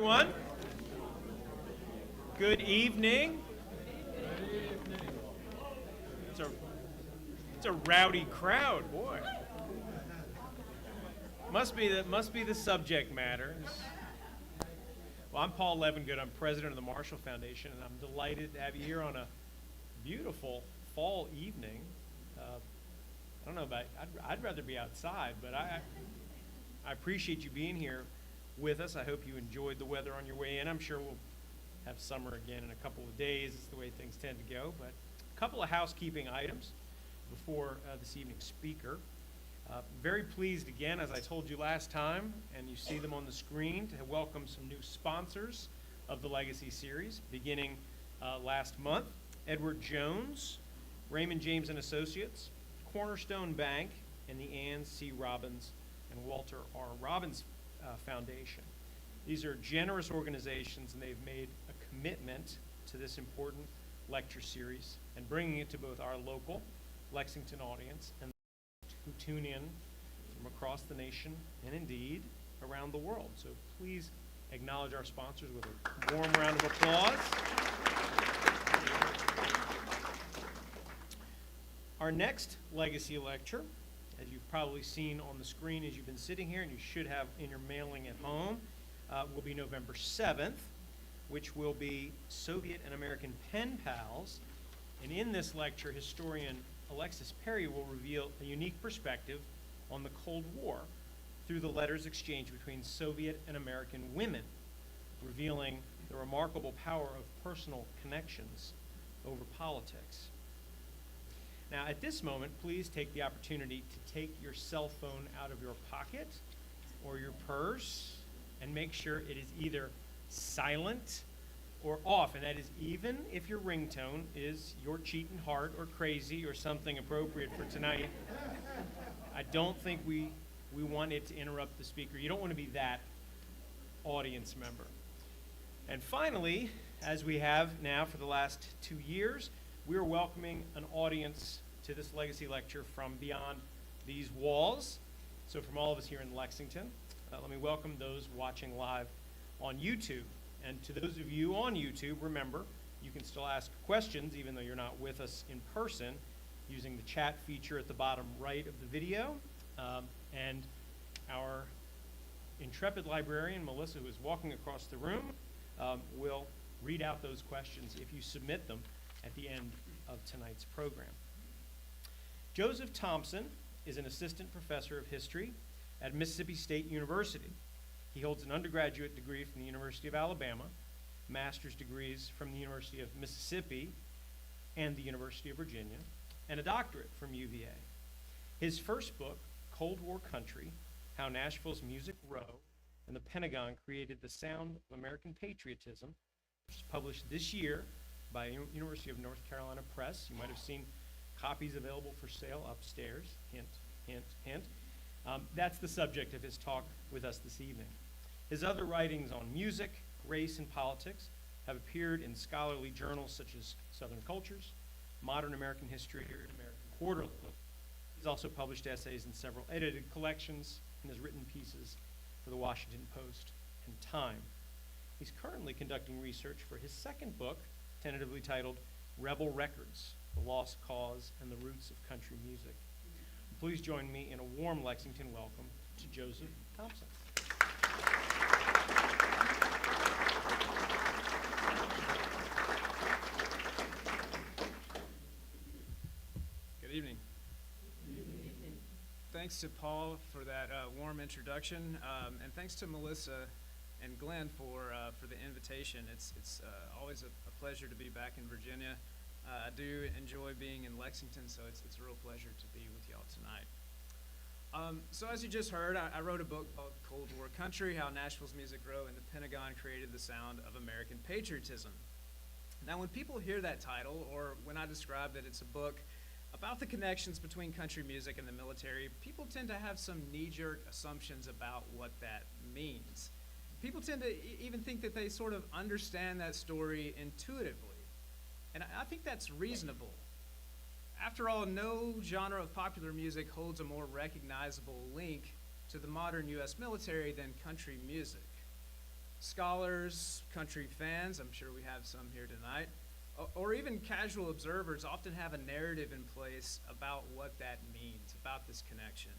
Everyone. Good evening. It's a rowdy crowd, boy. Must be the subject matter. Well, I'm Paul Levengood. I'm president of the Marshall Foundation, and I'm delighted to have you here on a beautiful fall evening. I don't know about, I'd rather be outside, but I appreciate you being here with us. I hope you enjoyed the weather on your way in. I'm sure we'll have summer again in a couple of days. It's the way things tend to go. But a couple of housekeeping items before this evening's speaker. Very pleased again, as I told you last time, and you see them on the screen, to welcome some new sponsors of the Legacy Series, beginning last month. Edward Jones, Raymond James and Associates, Cornerstone Bank, and the Ann C. Robbins and Walter R. Robbins Foundation. These are generous organizations, and they've made a commitment to this important lecture series and bringing it to both our local Lexington audience and who tune in from across the nation and indeed around the world. So please acknowledge our sponsors with a warm round of applause. Our next Legacy lecture, as you've probably seen on the screen as you've been sitting here, and you should have in your mailing at home, will be November 7th, which will be Soviet and American pen pals. And in this lecture, historian Alexis Perry will reveal a unique perspective on the Cold War through the letters exchanged between Soviet and American women, revealing the remarkable power of personal connections over politics. Now, at this moment, please take the opportunity to take your cell phone out of your pocket or your purse and make sure it is either silent or off, and that is even if your ringtone is Your Cheatin' Heart or Crazy or something appropriate for tonight. I don't think we want it to interrupt the speaker. You don't want to be that audience member. And finally, as we have now for the last 2 years, we're welcoming an audience to this Legacy lecture from beyond these walls. So from all of us here in Lexington, let me welcome those watching live on YouTube. And to those of you on YouTube, remember, you can still ask questions even though you're not with us in person using the chat feature at the bottom right of the video. And our intrepid librarian, Melissa, who is walking across the room, will read out those questions if you submit them at the end of tonight's program. Joseph Thompson is an assistant professor of history at Mississippi State University. He holds an undergraduate degree from the University of Alabama, master's degrees from the University of Mississippi and the University of Virginia, and a doctorate from UVA. His first book, Cold War Country, How Nashville's Music Row and the Pentagon Created the Sound of American Patriotism, which was published this year by University of North Carolina Press. You might have seen copies available for sale upstairs. Hint, hint, hint. That's the subject of his talk with us this evening. His other writings on music, race, and politics have appeared in scholarly journals such as Southern Cultures, Modern American History, and American Quarterly. He's also published essays in several edited collections and has written pieces for the Washington Post and Time. He's currently conducting research for his second book, tentatively titled Rebel Records, The Lost Cause and the Roots of Country Music. Please join me in a warm Lexington welcome to Joseph Thompson. Good evening. Thanks to Paul for that warm introduction, and thanks to Melissa and Glenn for the invitation. It's always a pleasure to be back in Virginia. I do enjoy being in Lexington, so it's a real pleasure to be with y'all tonight. So as you just heard, I wrote a book called Cold War Country, How Nashville's Music Grew and the Pentagon Created the Sound of American Patriotism. Now when people hear that title, or when I describe that it's a book about the connections between country music and the military, people tend to have some knee-jerk assumptions about what that means. People tend to even think that they sort of understand that story intuitively. And I think that's reasonable. After all, no genre of popular music holds a more recognizable link to the modern U.S. military than country music. Scholars, country fans, I'm sure we have some here tonight, or even casual observers often have a narrative in place about what that means, about this connection.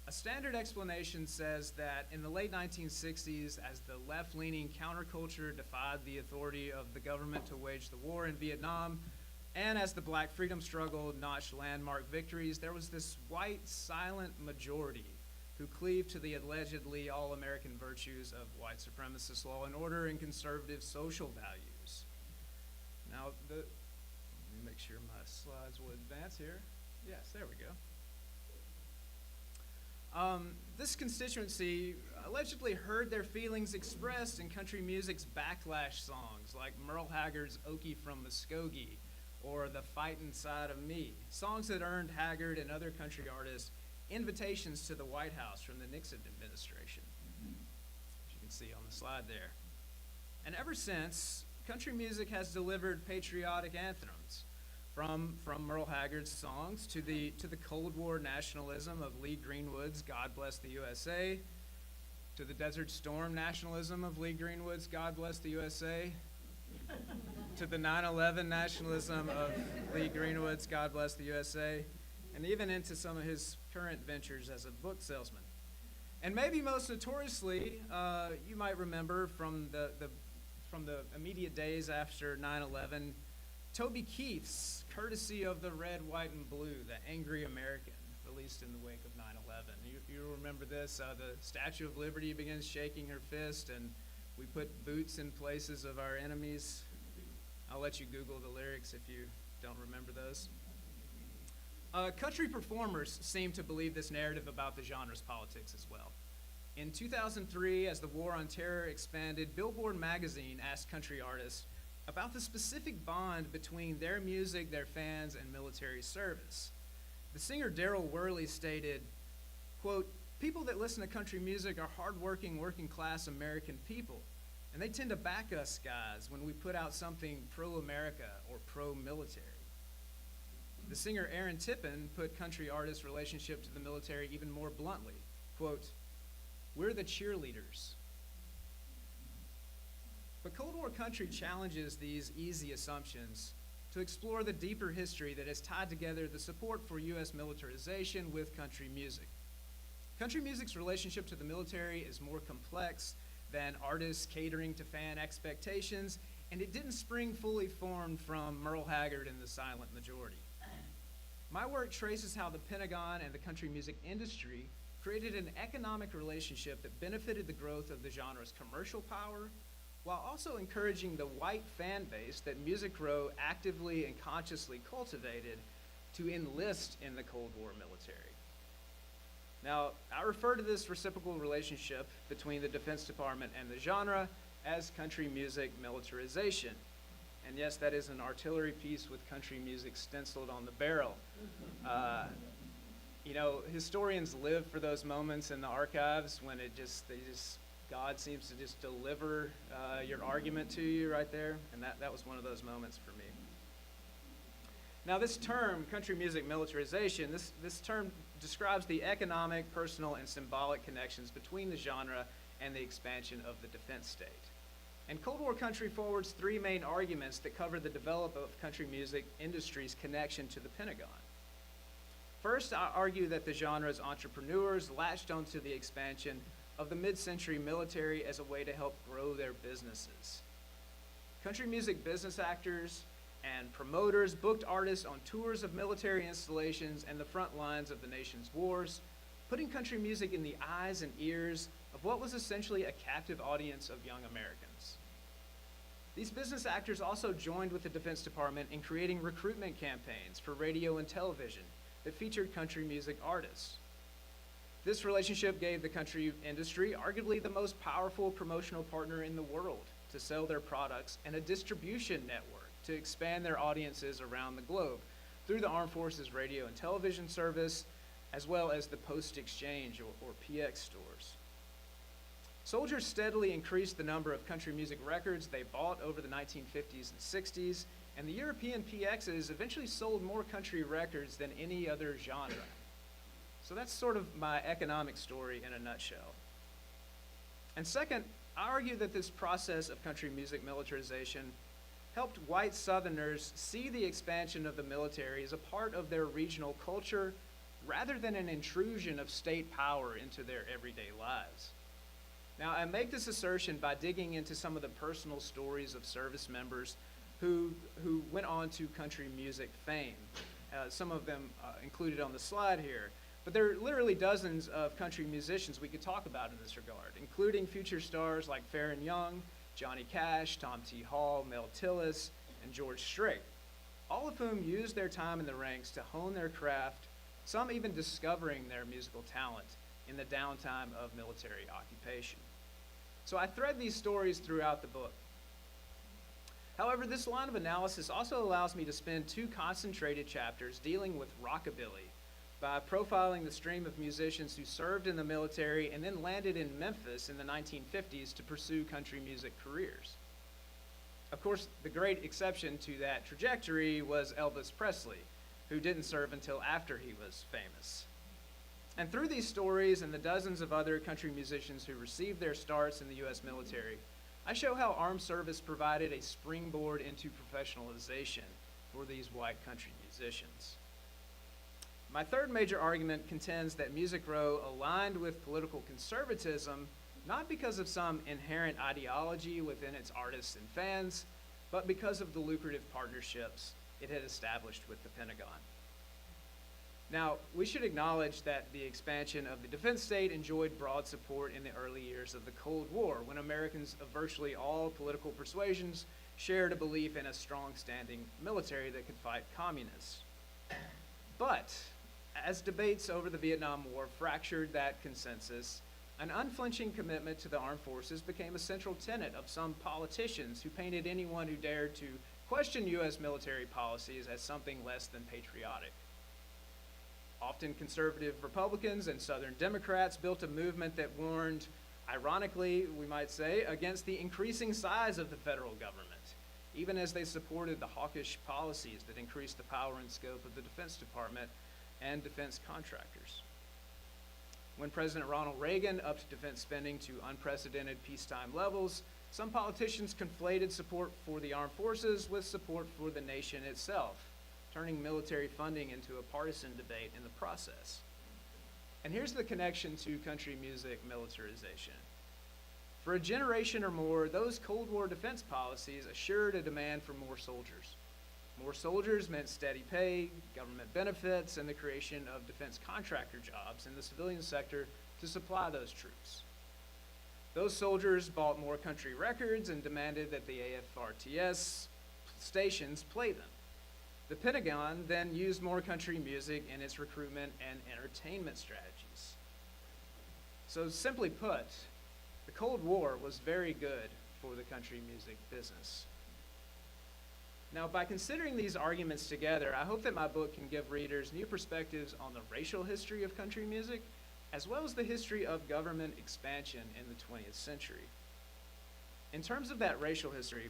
A standard explanation says that in the late 1960s, as the left-leaning counterculture defied the authority of the government to wage the war in Vietnam, and as the Black freedom struggle notched landmark victories, there was this white, silent majority who cleaved to the allegedly all-American virtues of white supremacist law and order and conservative social values. Now, let me make sure my slides will advance here. Yes, there we go. This constituency allegedly heard their feelings expressed in country music's backlash songs like Merle Haggard's Okie from Muskogee or The Fightin' Side of Me, songs that earned Haggard and other country artists invitations to the White House from the Nixon administration, as you can see on the slide there. And ever since, country music has delivered patriotic anthems, from Merle Haggard's songs to the Cold War nationalism of Lee Greenwood's God Bless the U.S.A., to the Desert Storm nationalism of Lee Greenwood's God Bless the U.S.A., to the 9/11 nationalism of Lee Greenwood's God Bless the U.S.A., and even into some of his current ventures as a book salesman. And maybe most notoriously, you might remember from the immediate days after 9/11, Toby Keith's Courtesy of the Red, White, and Blue, The Angry American, released in the wake of 9/11. You remember this, the Statue of Liberty begins shaking her fist, and we put boots in places of our enemies. I'll let you Google the lyrics if you don't remember those. Country performers seem to believe this narrative about the genre's politics as well. In 2003, as the War on Terror expanded, Billboard magazine asked country artists about the specific bond between their music, their fans, and military service. The singer Darryl Worley stated, quote, "People that listen to country music are hardworking, working-class American people, and they tend to back us guys when we put out something pro-America or pro-military." The singer Aaron Tippin put country artists' relationship to the military even more bluntly, quote, "We're the cheerleaders." But Cold War country challenges these easy assumptions to explore the deeper history that has tied together the support for U.S. militarization with country music. Country music's relationship to the military is more complex than artists catering to fan expectations, and it didn't spring fully formed from Merle Haggard and the silent majority. My work traces how the Pentagon and the country music industry created an economic relationship that benefited the growth of the genre's commercial power, while also encouraging the white fan base that Music Row actively and consciously cultivated to enlist in the Cold War military. Now, I refer to this reciprocal relationship between the Defense Department and the genre as country music militarization. And yes, that is an artillery piece with country music stenciled on the barrel. Historians live for those moments in the archives when God seems to just deliver your argument to you right there, and that was one of those moments for me. Now, this term, country music militarization, this term describes the economic, personal, and symbolic connections between the genre and the expansion of the defense state. And Cold War country forwards three main arguments that cover the development of country music industry's connection to the Pentagon. First, I argue that the genre's entrepreneurs latched onto the expansion of the mid-century military as a way to help grow their businesses. Country music business actors and promoters booked artists on tours of military installations and the front lines of the nation's wars, putting country music in the eyes and ears of what was essentially a captive audience of young Americans. These business actors also joined with the Defense Department in creating recruitment campaigns for radio and television that featured country music artists. This relationship gave the country industry arguably the most powerful promotional partner in the world to sell their products and a distribution network to expand their audiences around the globe through the Armed Forces Radio and Television Service, as well as the Post Exchange or PX stores. Soldiers steadily increased the number of country music records they bought over the 1950s and 60s, and the European PXs eventually sold more country records than any other genre. So that's sort of my economic story in a nutshell. And second, I argue that this process of country music militarization helped white Southerners see the expansion of the military as a part of their regional culture rather than an intrusion of state power into their everyday lives. Now, I make this assertion by digging into some of the personal stories of service members who went on to country music fame. Some of them included on the slide here. But there are literally dozens of country musicians we could talk about in this regard, including future stars like Farron Young, Johnny Cash, Tom T. Hall, Mel Tillis, and George Strait, all of whom used their time in the ranks to hone their craft, some even discovering their musical talent in the downtime of military occupation. So I thread these stories throughout the book. However, this line of analysis also allows me to spend 2 concentrated chapters dealing with rockabilly by profiling the stream of musicians who served in the military and then landed in Memphis in the 1950s to pursue country music careers. Of course, the great exception to that trajectory was Elvis Presley, who didn't serve until after he was famous. And through these stories and the dozens of other country musicians who received their starts in the U.S. military, I show how armed service provided a springboard into professionalization for these white country musicians. My third major argument contends that Music Row aligned with political conservatism, not because of some inherent ideology within its artists and fans, but because of the lucrative partnerships it had established with the Pentagon. Now, we should acknowledge that the expansion of the defense state enjoyed broad support in the early years of the Cold War, when Americans of virtually all political persuasions shared a belief in a strong-standing military that could fight communists. But as debates over the Vietnam War fractured that consensus, an unflinching commitment to the armed forces became a central tenet of some politicians who painted anyone who dared to question U.S. military policies as something less than patriotic. Often conservative Republicans and Southern Democrats built a movement that warned, ironically, we might say, against the increasing size of the federal government, even as they supported the hawkish policies that increased the power and scope of the Defense Department and defense contractors. When President Ronald Reagan upped defense spending to unprecedented peacetime levels, some politicians conflated support for the armed forces with support for the nation itself, turning military funding into a partisan debate in the process. And here's the connection to country music militarization. For a generation or more, those Cold War defense policies assured a demand for more soldiers. More soldiers meant steady pay, government benefits, and the creation of defense contractor jobs in the civilian sector to supply those troops. Those soldiers bought more country records and demanded that the AFRTS stations play them. The Pentagon then used more country music in its recruitment and entertainment strategies. So simply put, the Cold War was very good for the country music business. Now, by considering these arguments together, I hope that my book can give readers new perspectives on the racial history of country music, as well as the history of government expansion in the 20th century. In terms of that racial history,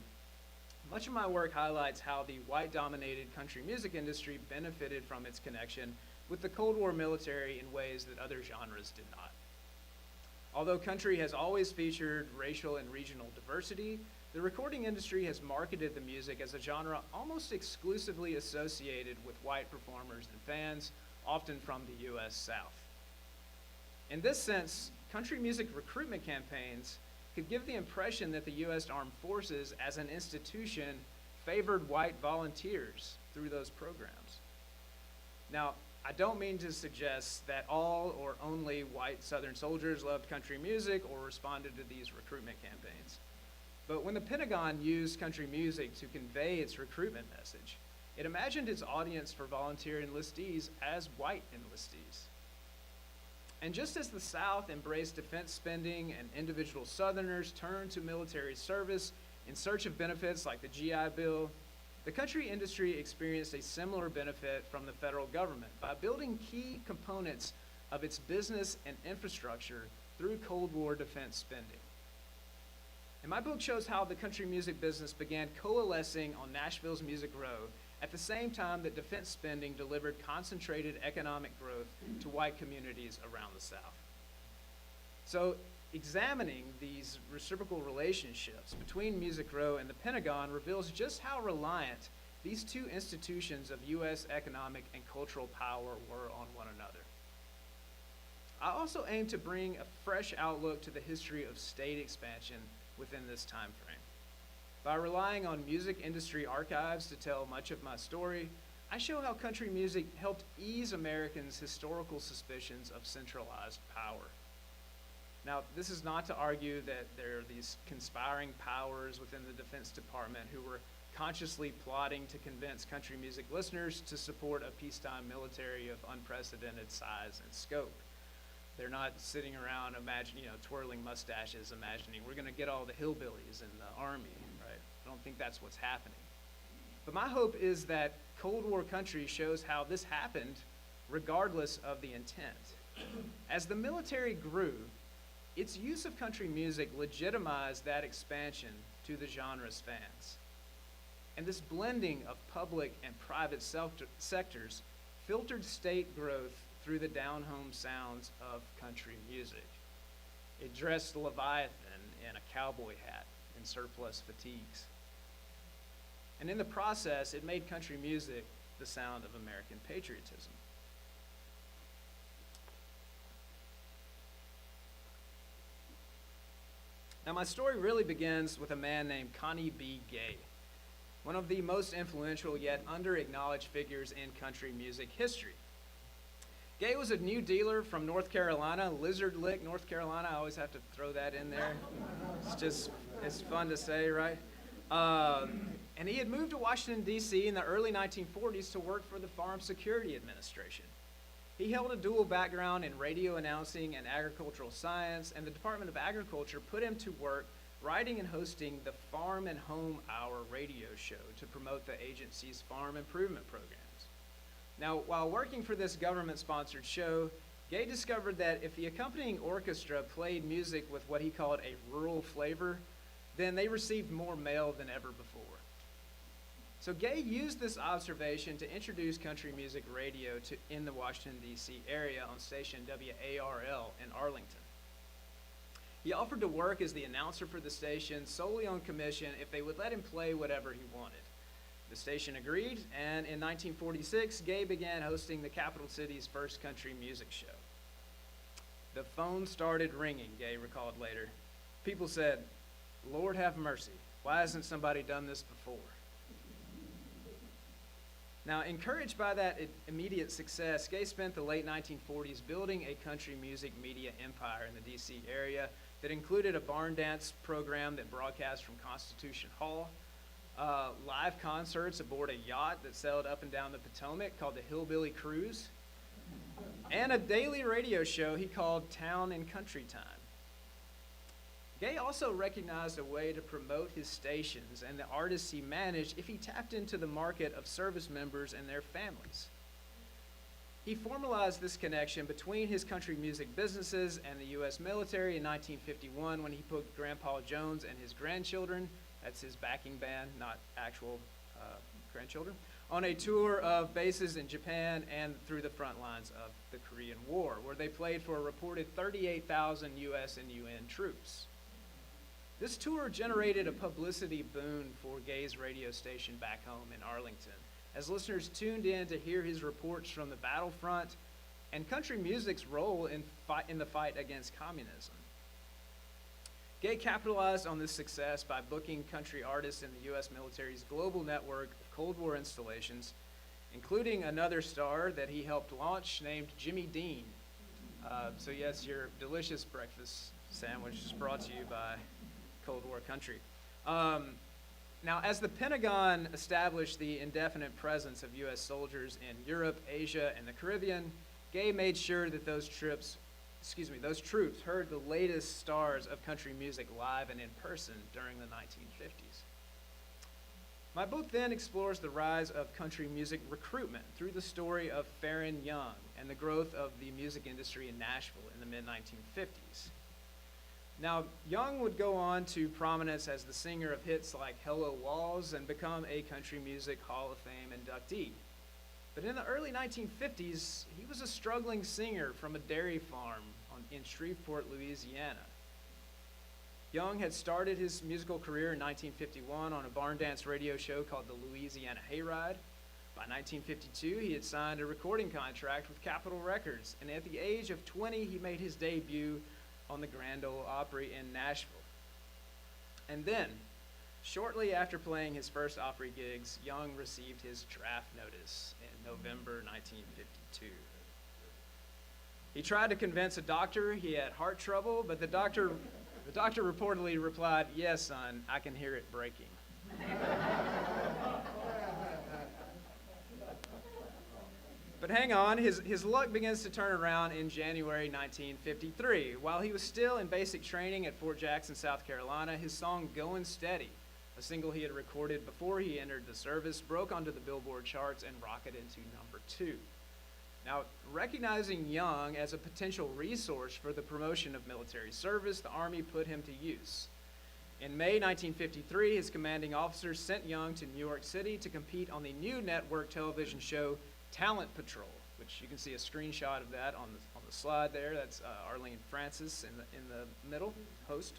much of my work highlights how the white-dominated country music industry benefited from its connection with the Cold War military in ways that other genres did not. Although country has always featured racial and regional diversity, the recording industry has marketed the music as a genre almost exclusively associated with white performers and fans, often from the U.S. South. In this sense, country music recruitment campaigns could give the impression that the U.S. Armed Forces as an institution favored white volunteers through those programs. Now, I don't mean to suggest that all or only white Southern soldiers loved country music or responded to these recruitment campaigns. But when the Pentagon used country music to convey its recruitment message, it imagined its audience for volunteer enlistees as white enlistees. And just as the South embraced defense spending and individual Southerners turned to military service in search of benefits like the GI Bill, the country industry experienced a similar benefit from the federal government by building key components of its business and infrastructure through Cold War defense spending. And my book shows how the country music business began coalescing on Nashville's Music Row at the same time that defense spending delivered concentrated economic growth to white communities around the South. So examining these reciprocal relationships between Music Row and the Pentagon reveals just how reliant these two institutions of U.S. economic and cultural power were on one another. I also aim to bring a fresh outlook to the history of state expansion within this time frame. By relying on music industry archives to tell much of my story, I show how country music helped ease Americans' historical suspicions of centralized power. Now, this is not to argue that there are these conspiring powers within the Defense Department who were consciously plotting to convince country music listeners to support a peacetime military of unprecedented size and scope. They're not sitting around twirling mustaches, imagining we're going to get all the hillbillies in the army, right? I don't think that's what's happening. But my hope is that Cold War country shows how this happened regardless of the intent. As the military grew, its use of country music legitimized that expansion to the genre's fans. And this blending of public and private sectors filtered state growth through the down-home sounds of country music. It dressed Leviathan in a cowboy hat and surplus fatigues. And in the process, it made country music the sound of American patriotism. Now, my story really begins with a man named Connie B. Gay, one of the most influential yet under-acknowledged figures in country music history. Gay was a new dealer from North Carolina, Lizard Lick, North Carolina. I always have to throw that in there. It's fun to say, right? And he had moved to Washington, D.C. in the early 1940s to work for the Farm Security Administration. He held a dual background in radio announcing and agricultural science, and the Department of Agriculture put him to work writing and hosting the Farm and Home Hour radio show to promote the agency's farm improvement programs. Now, while working for this government-sponsored show, Gay discovered that if the accompanying orchestra played music with what he called a rural flavor, then they received more mail than ever before. So Gay used this observation to introduce country music radio in the Washington, D.C. area on station WARL in Arlington. He offered to work as the announcer for the station solely on commission if they would let him play whatever he wanted. The station agreed, and in 1946, Gay began hosting the capital city's first country music show. The phone started ringing, Gay recalled later. People said, "Lord have mercy, why hasn't somebody done this before?" Now, encouraged by that immediate success, Gay spent the late 1940s building a country music media empire in the D.C. area that included a barn dance program that broadcast from Constitution Hall, live concerts aboard a yacht that sailed up and down the Potomac called the Hillbilly Cruise, and a daily radio show he called Town and Country Time. Gay also recognized a way to promote his stations and the artists he managed if he tapped into the market of service members and their families. He formalized this connection between his country music businesses and the U.S. military in 1951 when he put Grandpa Jones and his grandchildren, that's his backing band, not actual grandchildren, on a tour of bases in Japan and through the front lines of the Korean War, where they played for a reported 38,000 U.S. and UN troops. This tour generated a publicity boon for Gay's radio station back home in Arlington, as listeners tuned in to hear his reports from the battlefront and country music's role in the fight against communism. Gay capitalized on this success by booking country artists in the U.S. military's global network of Cold War installations, including another star that he helped launch named Jimmy Dean. So yes, your delicious breakfast sandwich is brought to you by Cold War country. Now, as the Pentagon established the indefinite presence of U.S. soldiers in Europe, Asia, and the Caribbean, Gay made sure that those troops heard the latest stars of country music live and in person during the 1950s. My book then explores the rise of country music recruitment through the story of Farron Young and the growth of the music industry in Nashville in the mid-1950s. Now, Young would go on to prominence as the singer of hits like Hello Walls and become a Country Music Hall of Fame inductee. But in the early 1950s, he was a struggling singer from a dairy farm in Shreveport, Louisiana. Young had started his musical career in 1951 on a barn dance radio show called the Louisiana Hayride. By 1952, he had signed a recording contract with Capitol Records, and at the age of 20, he made his debut on the Grand Ole Opry in Nashville. And then, shortly after playing his first Opry gigs, Young received his draft notice in November 1952. He tried to convince a doctor he had heart trouble, but the doctor reportedly replied, "Yes, son, I can hear it breaking." But hang on, his luck begins to turn around in January 1953. While he was still in basic training at Fort Jackson, South Carolina, his song "Goin' Steady," a single he had recorded before he entered the service, broke onto the Billboard charts and rocketed to number 2. Now, recognizing Young as a potential resource for the promotion of military service, the Army put him to use. In May 1953, his commanding officer sent Young to New York City to compete on the new network television show Talent Patrol, which you can see a screenshot of that on the slide there. That's Arlene Francis in the middle, host.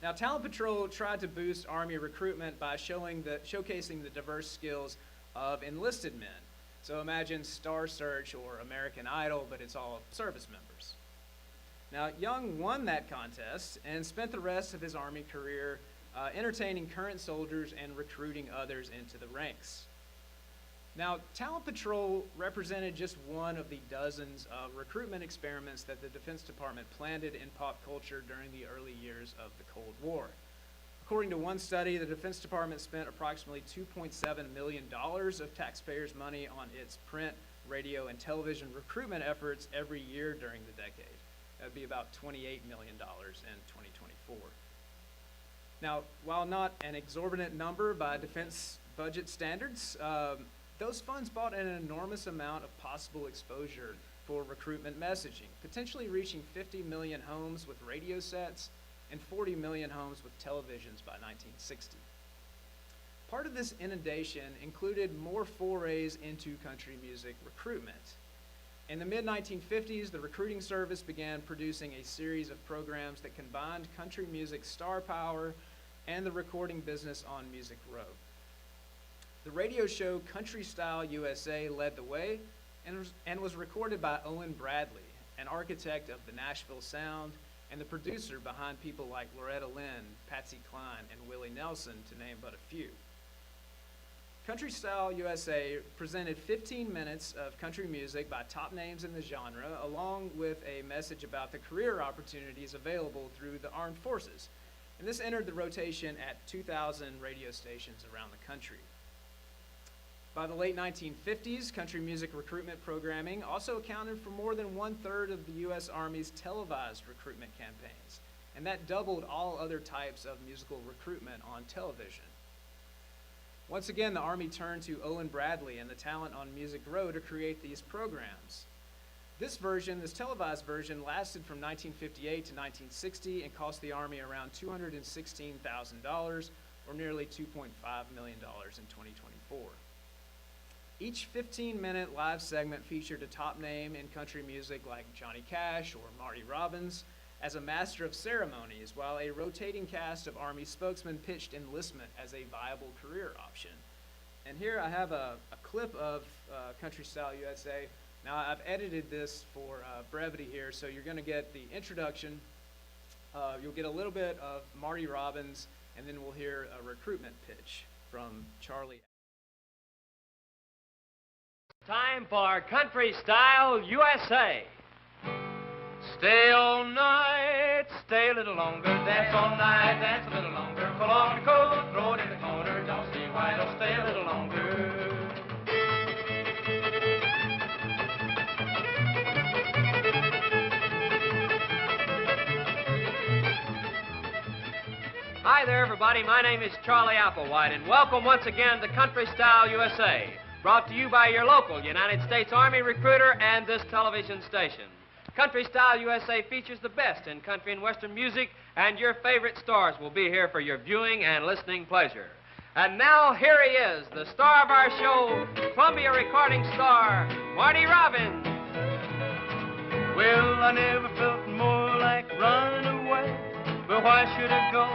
Now, Talent Patrol tried to boost Army recruitment by showcasing the diverse skills of enlisted men. So imagine Star Search or American Idol, but it's all service members. Now, Young won that contest and spent the rest of his Army career entertaining current soldiers and recruiting others into the ranks. Now, Talent Patrol represented just one of the dozens of recruitment experiments that the Defense Department planted in pop culture during the early years of the Cold War. According to one study, the Defense Department spent approximately $2.7 million of taxpayers' money on its print, radio, and television recruitment efforts every year during the decade. That would be about $28 million in 2024. Now, while not an exorbitant number by defense budget standards, those funds bought an enormous amount of possible exposure for recruitment messaging, potentially reaching 50 million homes with radio sets and 40 million homes with televisions by 1960. Part of this inundation included more forays into country music recruitment. In the mid-1950s, the recruiting service began producing a series of programs that combined country music star power and the recording business on Music Row. The radio show Country Style USA led the way and was recorded by Owen Bradley, an architect of the Nashville sound and the producer behind people like Loretta Lynn, Patsy Cline, and Willie Nelson, to name but a few. Country Style USA presented 15 minutes of country music by top names in the genre, along with a message about the career opportunities available through the armed forces. And this entered the rotation at 2,000 radio stations around the country. By the late 1950s, country music recruitment programming also accounted for more than 1/3 of the U.S. Army's televised recruitment campaigns, and that doubled all other types of musical recruitment on television. Once again, the Army turned to Owen Bradley and the talent on Music Row to create these programs. This televised version, lasted from 1958 to 1960 and cost the Army around $216,000, or nearly $2.5 million in 2024. Each 15-minute live segment featured a top name in country music like Johnny Cash or Marty Robbins as a master of ceremonies, while a rotating cast of Army spokesmen pitched enlistment as a viable career option. And here I have a clip of Country Style USA. Now, I've edited this for brevity here, so you're going to get the introduction. You'll get a little bit of Marty Robbins, and then we'll hear a recruitment pitch from Charlie. Time for Country Style USA. Stay all night, stay a little longer, dance all night, dance a little longer. Pull on the coat, throw it in the corner, don't see why don't stay a little longer. Hi there, everybody. My name is Charlie Applewhite, and welcome once again to Country Style USA. Brought to you by your local United States Army recruiter and this television station. Country Style USA features the best in country and western music, and your favorite stars will be here for your viewing and listening pleasure. And now, here he is, the star of our show, Columbia recording star, Marty Robbins. Well, I never felt more like running away why should I go?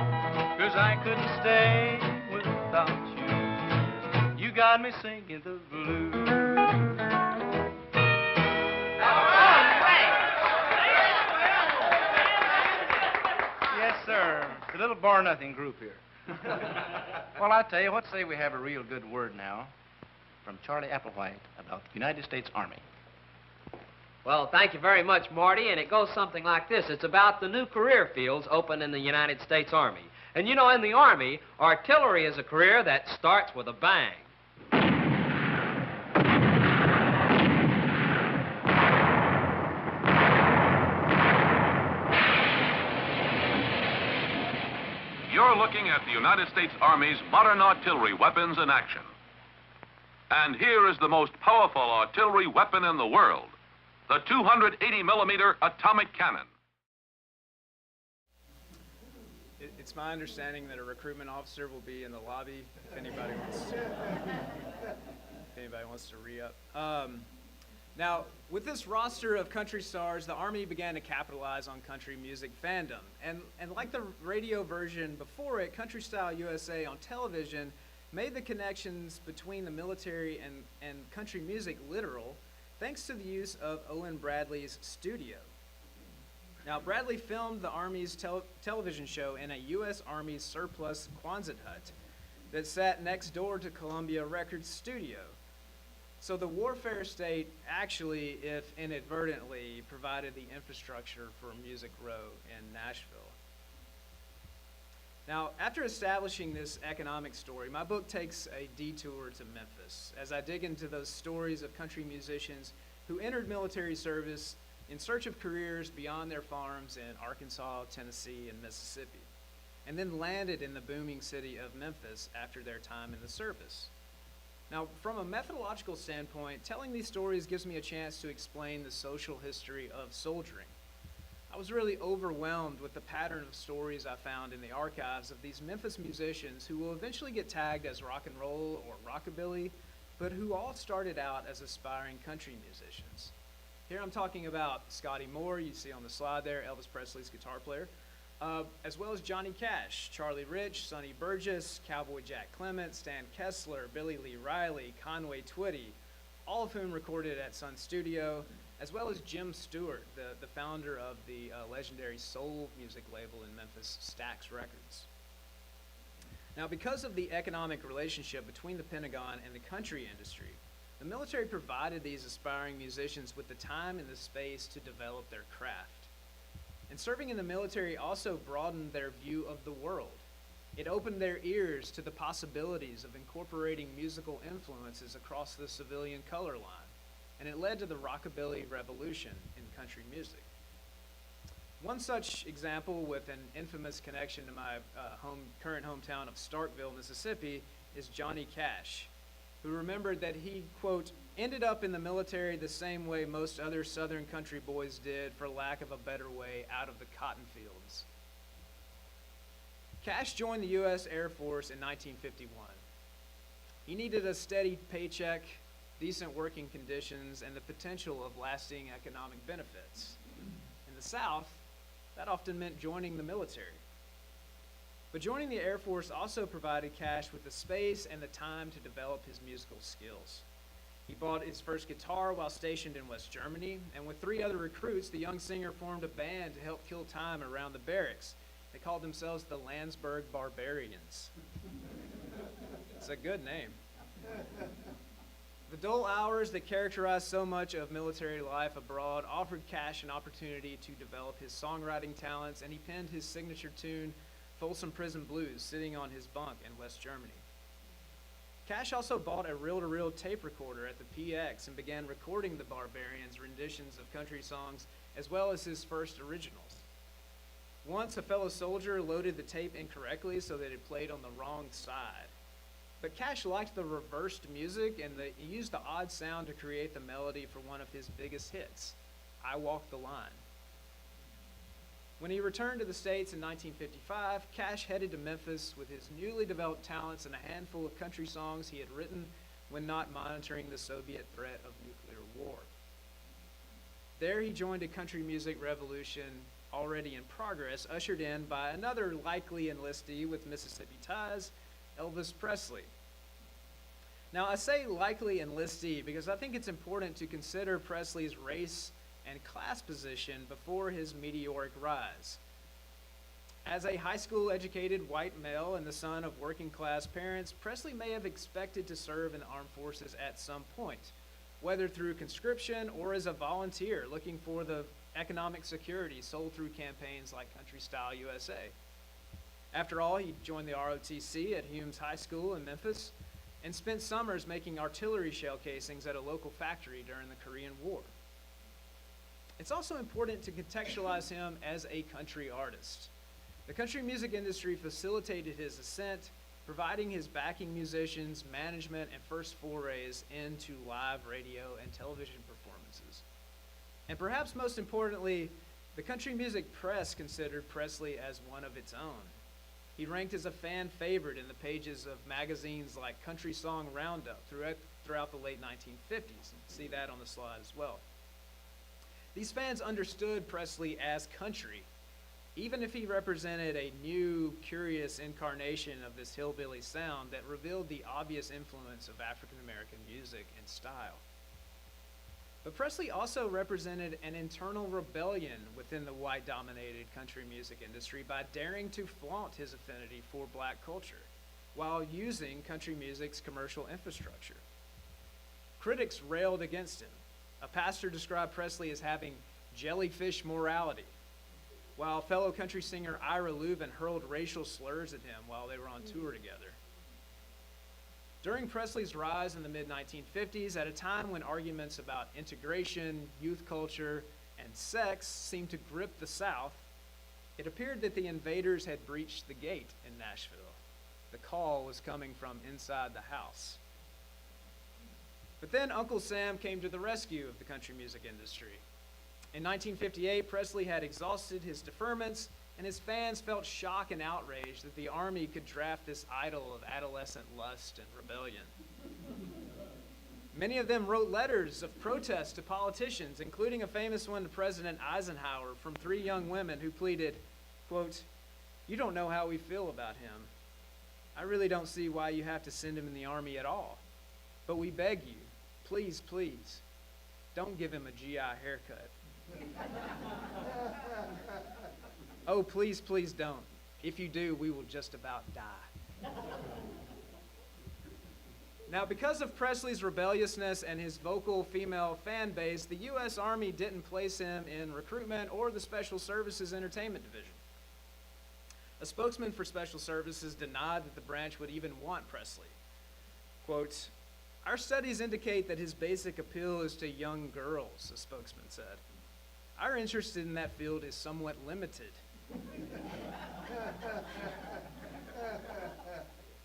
'Cause I couldn't stay without you. You got me singing the blues. Yes, sir. The little bar-nothing group here. Well, I tell you, what say we have a real good word now from Charlie Applewhite about the United States Army. Well, thank you very much, Marty, and it goes something like this. It's about the new career fields open in the United States Army. And you know, in the Army, artillery is a career that starts with a bang. You're looking at the United States Army's modern artillery weapons in action. And here is the most powerful artillery weapon in the world, the 280-millimeter atomic cannon. It's my understanding that a recruitment officer will be in the lobby if anybody wants to re-up. Now, with this roster of country stars, the Army began to capitalize on country music fandom. And like the radio version before it, Country Style USA on television made the connections between the military and country music literal, thanks to the use of Owen Bradley's studio. Now, Bradley filmed the Army's television show in a U.S. Army surplus Quonset hut that sat next door to Columbia Records studio. So the warfare state actually, if inadvertently, provided the infrastructure for Music Row in Nashville. Now, after establishing this economic story, my book takes a detour to Memphis as I dig into those stories of country musicians who entered military service in search of careers beyond their farms in Arkansas, Tennessee, and Mississippi, and then landed in the booming city of Memphis after their time in the service. Now, from a methodological standpoint, telling these stories gives me a chance to explain the social history of soldiering. I was really overwhelmed with the pattern of stories I found in the archives of these Memphis musicians who will eventually get tagged as rock and roll or rockabilly, but who all started out as aspiring country musicians. Here I'm talking about Scotty Moore, you see on the slide there, Elvis Presley's guitar player, as well as Johnny Cash, Charlie Rich, Sonny Burgess, Cowboy Jack Clement, Stan Kessler, Billy Lee Riley, Conway Twitty, all of whom recorded at Sun Studio, as well as Jim Stewart, the founder of the legendary soul music label in Memphis, Stax Records. Now, because of the economic relationship between the Pentagon and the country industry, the military provided these aspiring musicians with the time and the space to develop their craft. And serving in the military also broadened their view of the world. It opened their ears to the possibilities of incorporating musical influences across the civilian color line, and it led to the rockabilly revolution in country music. One such example with an infamous connection to my current hometown of Starkville, Mississippi, is Johnny Cash, who remembered that he, quote, ended up in the military the same way most other Southern country boys did for lack of a better way out of the cotton fields. Cash joined the U.S. Air Force in 1951. He needed a steady paycheck, decent working conditions, and the potential of lasting economic benefits. In the South, that often meant joining the military. But joining the Air Force also provided Cash with the space and the time to develop his musical skills. He bought his first guitar while stationed in West Germany, and with 3 other recruits, the young singer formed a band to help kill time around the barracks. They called themselves the Landsberg Barbarians. It's a good name. The dull hours that characterized so much of military life abroad offered Cash an opportunity to develop his songwriting talents, and he penned his signature tune, Folsom Prison Blues, sitting on his bunk in West Germany. Cash also bought a reel-to-reel tape recorder at the PX and began recording the Barbarians' renditions of country songs, as well as his first originals. Once, a fellow soldier loaded the tape incorrectly so that it played on the wrong side. But Cash liked the reversed music, and he used the odd sound to create the melody for one of his biggest hits, I Walk the Line. When he returned to the States in 1955, Cash headed to Memphis with his newly developed talents and a handful of country songs he had written when not monitoring the Soviet threat of nuclear war. There he joined a country music revolution already in progress, ushered in by another likely enlistee with Mississippi ties, Elvis Presley. Now, I say likely enlistee because I think it's important to consider Presley's race and class position before his meteoric rise. As a high school educated white male and the son of working class parents, Presley may have expected to serve in the armed forces at some point, whether through conscription or as a volunteer looking for the economic security sold through campaigns like Country Style USA. After all, he joined the ROTC at Humes High School in Memphis and spent summers making artillery shell casings at a local factory during the Korean War. It's also important to contextualize him as a country artist. The country music industry facilitated his ascent, providing his backing musicians, management, and first forays into live radio and television performances. And perhaps most importantly, the country music press considered Presley as one of its own. He ranked as a fan favorite in the pages of magazines like Country Song Roundup throughout the late 1950s. You can see that on the slide as well. These fans understood Presley as country, even if he represented a new, curious incarnation of this hillbilly sound that revealed the obvious influence of African American music and style. But Presley also represented an internal rebellion within the white-dominated country music industry by daring to flaunt his affinity for black culture while using country music's commercial infrastructure. Critics railed against him. A pastor described Presley as having jellyfish morality, while fellow country singer Ira Louvin hurled racial slurs at him while they were on tour together. During Presley's rise in the mid-1950s, at a time when arguments about integration, youth culture, and sex seemed to grip the South, it appeared that the invaders had breached the gate in Nashville. The call was coming from inside the house. But then Uncle Sam came to the rescue of the country music industry. In 1958, Presley had exhausted his deferments, and his fans felt shock and outrage that the Army could draft this idol of adolescent lust and rebellion. Many of them wrote letters of protest to politicians, including a famous one to President Eisenhower from 3 young women who pleaded, quote, "You don't know how we feel about him. I really don't see why you have to send him in the Army at all. But we beg you, please, please, don't give him a GI haircut. Oh, please, please don't. If you do, we will just about die." Now, because of Presley's rebelliousness and his vocal female fan base, the U.S. Army didn't place him in recruitment or the Special Services Entertainment Division. A spokesman for Special Services denied that the branch would even want Presley. Quote, "Our studies indicate that his basic appeal is to young girls," a spokesman said. "Our interest in that field is somewhat limited.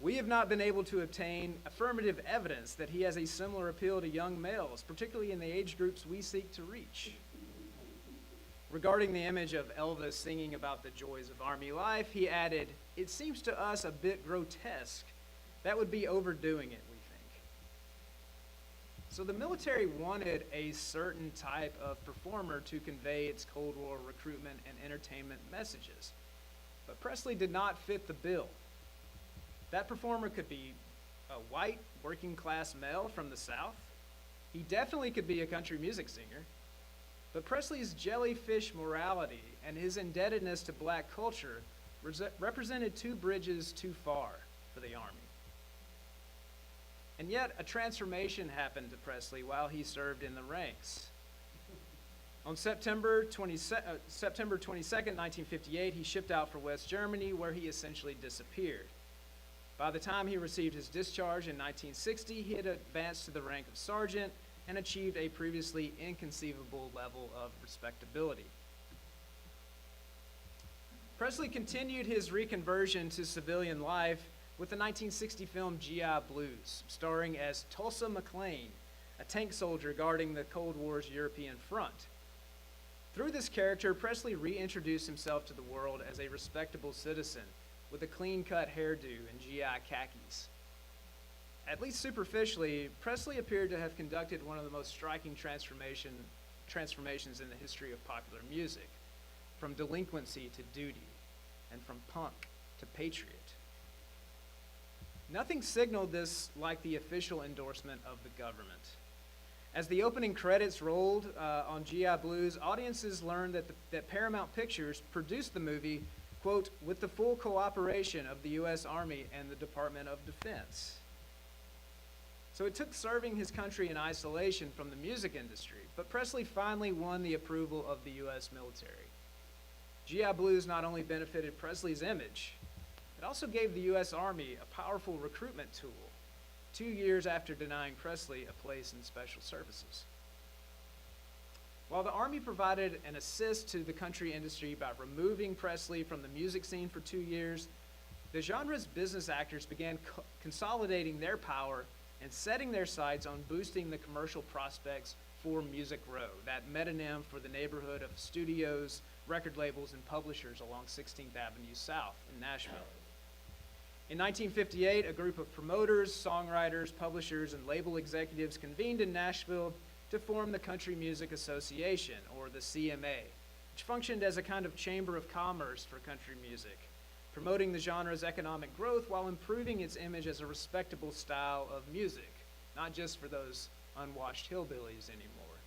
We have not been able to obtain affirmative evidence that he has a similar appeal to young males, particularly in the age groups we seek to reach." Regarding the image of Elvis singing about the joys of Army life, he added, "It seems to us a bit grotesque. That would be overdoing it, we think." So the military wanted a certain type of performer to convey its Cold War recruitment and entertainment messages. But Presley did not fit the bill. That performer could be a white, working-class male from the South. He definitely could be a country music singer. But Presley's jellyfish morality and his indebtedness to black culture represented 2 bridges too far for the Army. And yet, a transformation happened to Presley while he served in the ranks. On September 22nd, 1958, he shipped out for West Germany, where he essentially disappeared. By the time he received his discharge in 1960, he had advanced to the rank of sergeant and achieved a previously inconceivable level of respectability. Presley continued his reconversion to civilian life with the 1960 film G.I. Blues, starring as Tulsa McLean, a tank soldier guarding the Cold War's European front. Through this character, Presley reintroduced himself to the world as a respectable citizen with a clean-cut hairdo and GI khakis. At least superficially, Presley appeared to have conducted one of the most striking transformations in the history of popular music. from delinquency to duty, and from punk to patriot. Nothing signaled this like the official endorsement of the government. As the opening credits rolled on GI Blues, audiences learned that Paramount Pictures produced the movie, quote, with the full cooperation of the U.S. Army and the Department of Defense. So it took serving his country in isolation from the music industry, but Presley finally won the approval of the U.S. military. GI Blues not only benefited Presley's image, it also gave the U.S. Army a powerful recruitment tool 2 years after denying Presley a place in special services. While the Army provided an assist to the country industry by removing Presley from the music scene for 2 years, the genre's business actors began consolidating their power and setting their sights on boosting the commercial prospects for Music Row, that metonym for the neighborhood of studios, record labels, and publishers along 16th Avenue South in Nashville. In 1958, a group of promoters, songwriters, publishers, and label executives convened in Nashville to form the Country Music Association, or the CMA, which functioned as a kind of chamber of commerce for country music, promoting the genre's economic growth while improving its image as a respectable style of music, not just for those unwashed hillbillies anymore.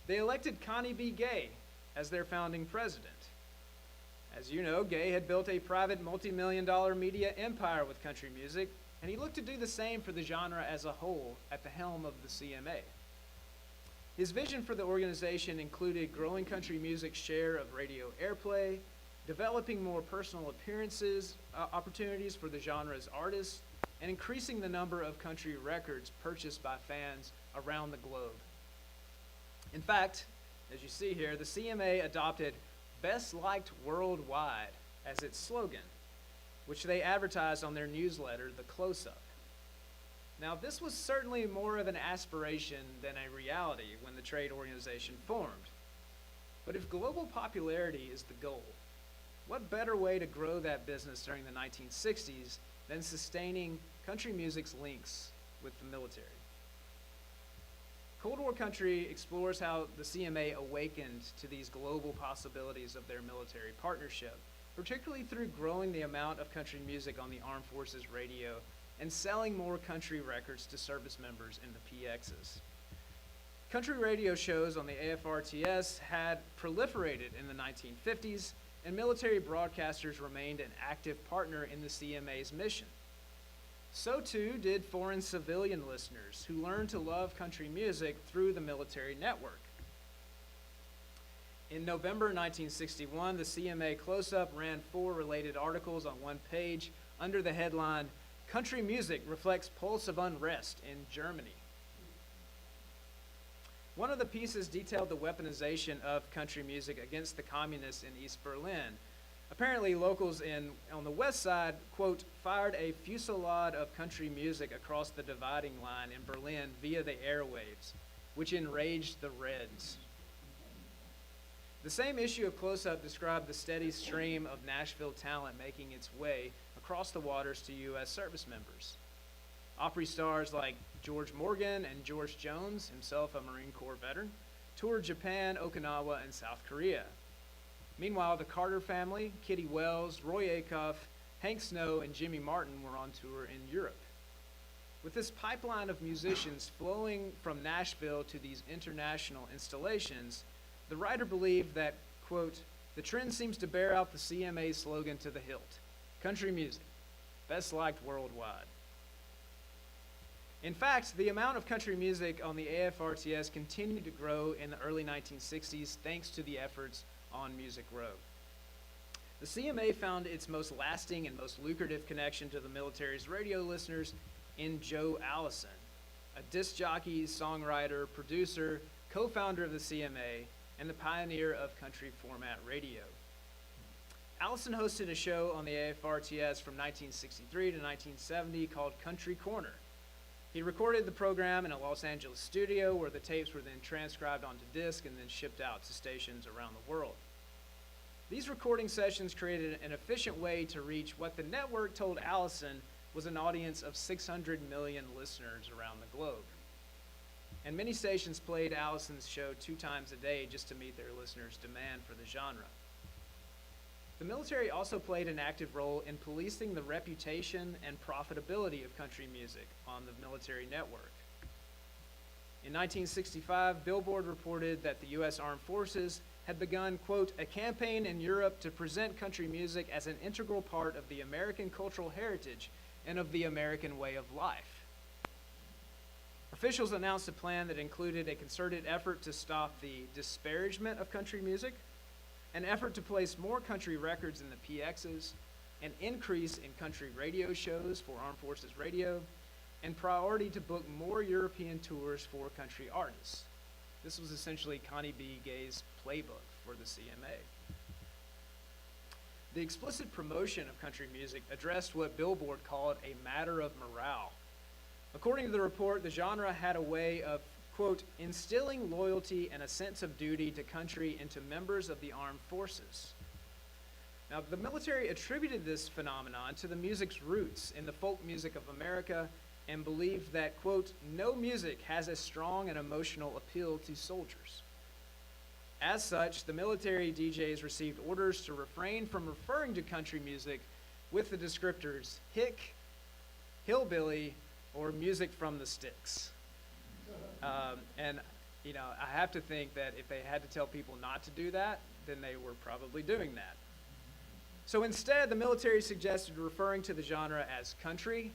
They elected Connie B. Gay as their founding president. As you know, Gay had built a private multi-million-dollar media empire with country music, and he looked to do the same for the genre as a whole at the helm of the CMA. His vision for the organization included growing country music's share of radio airplay, developing more personal appearances, opportunities for the genre's artists, and increasing the number of country records purchased by fans around the globe. In fact, as you see here, the CMA adopted Best Liked Worldwide as its slogan, which they advertised on their newsletter, The Close-Up. Now, this was certainly more of an aspiration than a reality when the trade organization formed. But if global popularity is the goal, what better way to grow that business during the 1960s than sustaining country music's links with the military? Cold War Country explores how the CMA awakened to these global possibilities of their military partnership, particularly through growing the amount of country music on the Armed Forces radio and selling more country records to service members in the PXs. Country radio shows on the AFRTS had proliferated in the 1950s, and military broadcasters remained an active partner in the CMA's mission. So too did foreign civilian listeners who learned to love country music through the military network. In November 1961, the CMA Close-Up ran 4 related articles on one page under the headline, "Country Music Reflects Pulse of Unrest in Germany." One of the pieces detailed the weaponization of country music against the communists in East Berlin. Apparently, locals on the west side, quote, fired a fusillade of country music across the dividing line in Berlin via the airwaves, which enraged the Reds. The same issue of Close-Up described the steady stream of Nashville talent making its way across the waters to U.S. service members. Opry stars like George Morgan and George Jones, himself a Marine Corps veteran, toured Japan, Okinawa, and South Korea. Meanwhile, the Carter family, Kitty Wells, Roy Acuff, Hank Snow, and Jimmy Martin were on tour in Europe. With this pipeline of musicians flowing from Nashville to these international installations, the writer believed that, quote, the trend seems to bear out the CMA slogan to the hilt, country music, best liked worldwide. In fact, the amount of country music on the AFRTS continued to grow in the early 1960s thanks to the efforts on Music Row. The CMA found its most lasting and most lucrative connection to the military's radio listeners in Joe Allison, a disc jockey, songwriter, producer, co-founder of the CMA, and the pioneer of country format radio. Allison hosted a show on the AFRTS from 1963 to 1970 called Country Corner. He recorded the program in a Los Angeles studio where the tapes were then transcribed onto disc and then shipped out to stations around the world. These recording sessions created an efficient way to reach what the network told Allison was an audience of 600 million listeners around the globe. and many stations played Allison's show 2 times a day just to meet their listeners' demand for the genre. The military also played an active role in policing the reputation and profitability of country music on the military network. In 1965, Billboard reported that the U.S. Armed Forces had begun, quote, a campaign in Europe to present country music as an integral part of the American cultural heritage and of the American way of life. Officials announced a plan that included a concerted effort to stop the disparagement of country music, an effort to place more country records in the PXs, an increase in country radio shows for Armed Forces Radio, and priority to book more European tours for country artists. This was essentially Connie B. Gay's playbook for the CMA. The explicit promotion of country music addressed what Billboard called a matter of morale. According to the report, the genre had a way of, quote, instilling loyalty and a sense of duty to country into members of the armed forces. Now, the military attributed this phenomenon to the music's roots in the folk music of America and believed that, quote, no music has as strong an emotional appeal to soldiers. As such, the military DJs received orders to refrain from referring to country music with the descriptors hick, hillbilly, or music from the sticks. And, you know, I have to think that if they had to tell people not to do that, then they were probably doing that. So instead, the military suggested referring to the genre as country,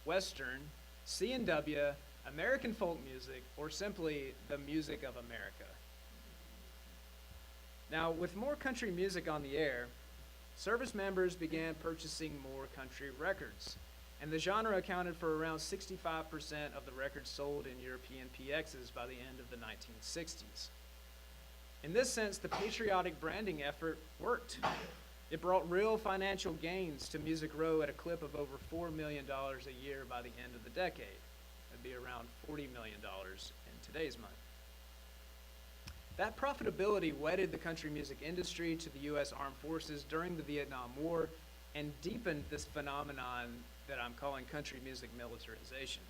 Western, C&W, American folk music, or simply the music of America. Now, with more country music on the air, service members began purchasing more country records, and the genre accounted for around 65% of the records sold in European PXs by the end of the 1960s. In this sense, the patriotic branding effort worked. It brought real financial gains to Music Row at a clip of over $4 million a year by the end of the decade. That'd be around $40 million in today's money. That profitability wedded the country music industry to the U.S. Armed Forces during the Vietnam War and deepened this phenomenon that I'm calling country music militarization.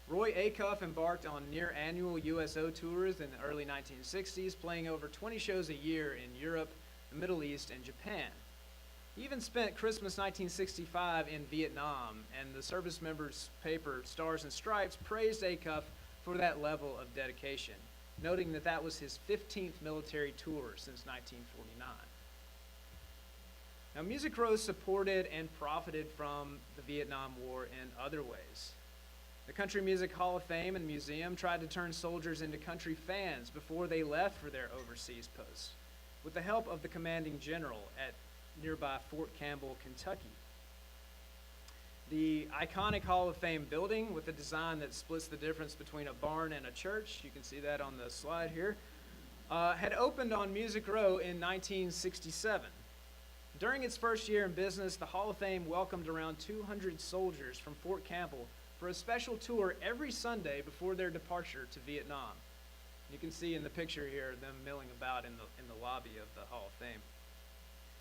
Roy Acuff embarked on near-annual USO tours in the early 1960s, playing over 20 shows a year in Europe, the Middle East, and Japan. He even spent Christmas 1965 in Vietnam, and the service members' paper, Stars and Stripes, praised Acuff for that level of dedication, noting that that was his 15th military tour since 1949. Now, Music Row supported and profited from the Vietnam War in other ways. The Country Music Hall of Fame and Museum tried to turn soldiers into country fans before they left for their overseas posts, with the help of the commanding general at nearby Fort Campbell, Kentucky. The iconic Hall of Fame building, with a design that splits the difference between a barn and a church, you can see that on the slide here, had opened on Music Row in 1967. During its first year in business, the Hall of Fame welcomed around 200 soldiers from Fort Campbell for a special tour every Sunday before their departure to Vietnam. You can see in the picture here them milling about in the lobby of the Hall of Fame.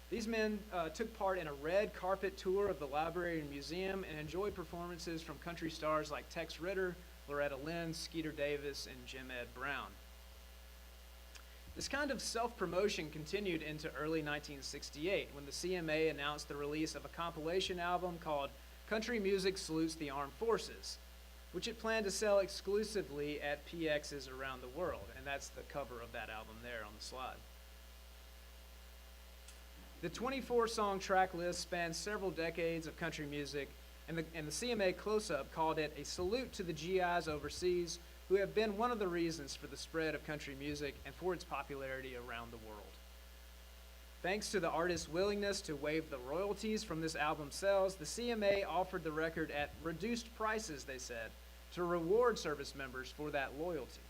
These men took part in a red carpet tour of the library and museum and enjoyed performances from country stars like Tex Ritter, Loretta Lynn, Skeeter Davis, and Jim Ed Brown. This kind of self-promotion continued into early 1968 when the CMA announced the release of a compilation album called Country Music Salutes the Armed Forces, which it planned to sell exclusively at PXs around the world, and that's the cover of that album there on the slide. The 24-song track list spans several decades of country music, and the CMA close-up called it a salute to the GIs overseas who have been one of the reasons for the spread of country music and for its popularity around the world. Thanks to the artist's willingness to waive the royalties from this album's sales, the CMA offered the record at reduced prices, they said, to reward service members for that loyalty.